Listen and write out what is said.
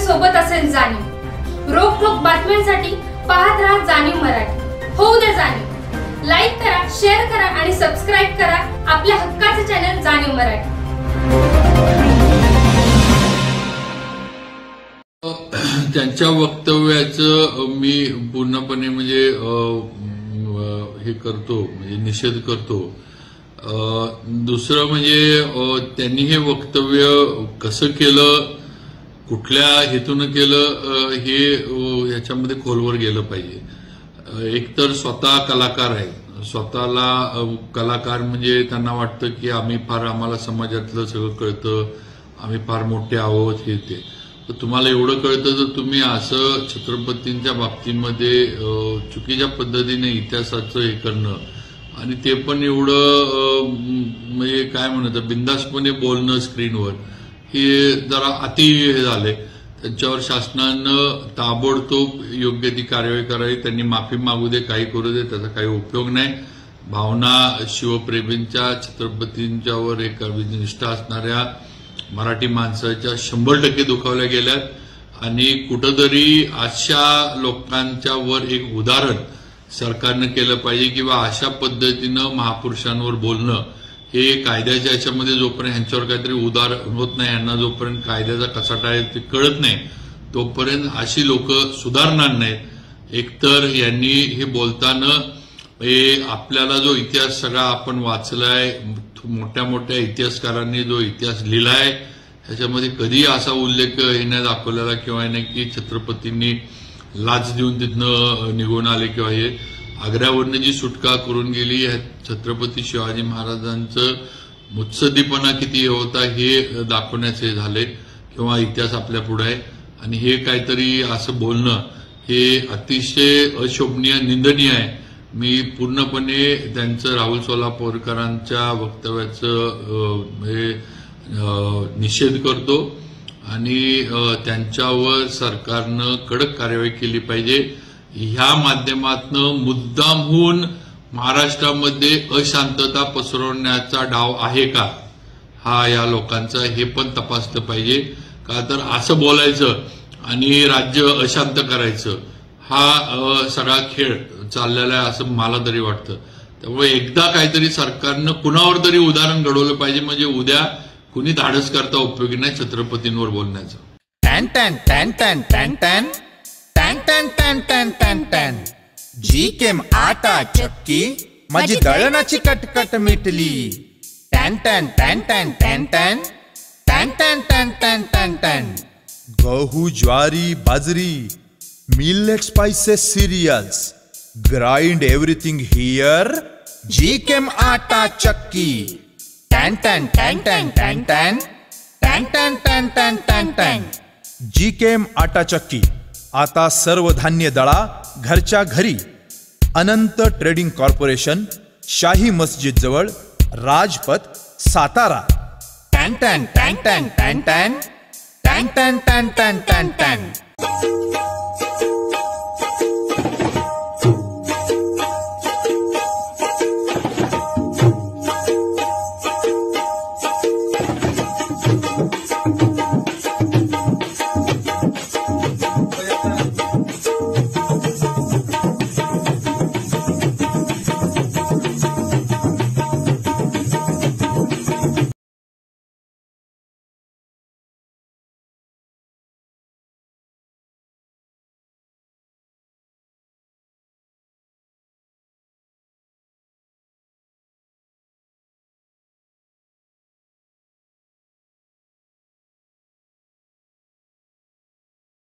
सोबत असेल जाणीव। रोखोक बातम्यांसाठी पाहत राहा जाणीव मराठी। होऊ दे जाणीव। लाईक करा, शेअर करा आणि सबस्क्राइब करा आपल्या हक्काचे चॅनल जाणीव मराठी। त्यांच्या वक्तव्याचं मी पूर्णपणे म्हणजे हे करतो, म्हणजे निषेध करतो। दुसरं म्हणजे त्यांनी हे वक्तव्य कसं केलं, कुठल्या हेतून केलं, हे ह्याच्यामध्ये खोलवर गेलं पाहिजे। एकतर स्वतः कलाकार आहे, स्वतःला कलाकार म्हणजे त्यांना वाटतं की आम्हाला समाजातलं सगळं कळतं, आम्ही फार मोठे आहोत हे ते। तर तुम्हाला एवढं कळतं तर तुम्ही असं छत्रपतींच्या बाबतीमध्ये चुकीच्या पद्धतीने इतिहासाचं हे करणं आणि ते पण एवढं म्हणजे काय म्हणतात बिनधास्तपणे बोलणं स्क्रीनवर, हे जरा अति हे झाले। त्यांच्यावर शासनानं ताबडतोब योग्य ती कारवाई करावी। त्यांनी माफी मागू दे, काही करू दे, त्याचा काही उपयोग नाही। भावना शिवप्रेमींच्या, छत्रपतींच्यावर एक निष्ठा असणाऱ्या मराठी माणसाच्या 100% दुखावल्या गेल्यात आणि कुठंतरी अशा लोकांच्या वर एक उदाहरण सरकारनं केलं पाहिजे किंवा अशा पद्धतीनं महापुरुषांवर बोलणं हे कायद्याच्या याच्यामध्ये जोपर्यंत ह्यांच्यावर काहीतरी उदाहरण होत नाही, यांना जोपर्यंत कायद्याचा कसाटा आहे ते कळत नाही तोपर्यंत अशी लोक सुधारणार नाहीत। एकतर यांनी हे बोलताना आपल्याला जो इतिहास सगळा आपण वाचलाय, मोठ्या मोठ्या इतिहासकारांनी जो इतिहास लिहिलाय ह्याच्यामध्ये कधी असा उल्लेख नाही दाखवलेला किंवा नाही की छत्रपतींनी लाच देऊन तिथनं निघून आले किंवा हे आग्र्यावरनं जी सुटका करून गेली, छत्रपती शिवाजी महाराजांचं मुत्सद्दीपणा किती होता हे दाखवण्याचे झाले किंवा इतिहास आपल्या पुढे आहे। आणि हे काहीतरी असं बोलणं हे अतिशय अशोभनीय, निंदनीय आहे। मी पूर्णपणे त्यांचं राहुल सोलापूरकरांच्या वक्तव्याचं निषेध करतो आणि त्यांच्यावर सरकारनं कडक कारवाई केली पाहिजे। ह्या माध्यमातून मुद्दामहून महाराष्ट्रामध्ये अशांतता पसरवण्याचा डाव आहे का हा या लोकांचा, हे पण तपासलं पाहिजे। का तर असं बोलायचं आणि राज्य अशांत करायचं हा सगळा खेळ चाललेला आहे असं मला तरी वाटतं। त्यामुळे एकदा काहीतरी सरकारनं कुणावर तरी उदाहरण घडवलं पाहिजे, म्हणजे उद्या कुणी धाडस करता उपयोगी नाही छत्रपतींवर बोलण्याचं। टॅन टॅन टॅन टॅन टॅन टॅन टॅन टॅन टॅन टॅन टॅन टॅन जी केम आटा चक्की, माझी दळणाची कटकट मिटली। टॅन टॅन टॅन टॅन टॅन टॅन टॅन टॅन टॅन टॅन टॅन टॅन गहू, ज्वारी, बाजरी, millet spices, cereals, grind everything here, GChem आटा चक्की। टॅन टॅन टॅन टॅन टॅन टॅन टॅन टॅन टॅन टॅन टॅन टॅन GChem आटा चक्की। आता सर्व धान्य दळा घरच्या घरी। अनंत ट्रेडिंग कॉर्पोरेशन, शाही मस्जिद जवळ, राजपथ, सातारा। टॅन टॅन टॅन टॅन टॅन टॅन टॅन टॅन टॅन टॅन टॅन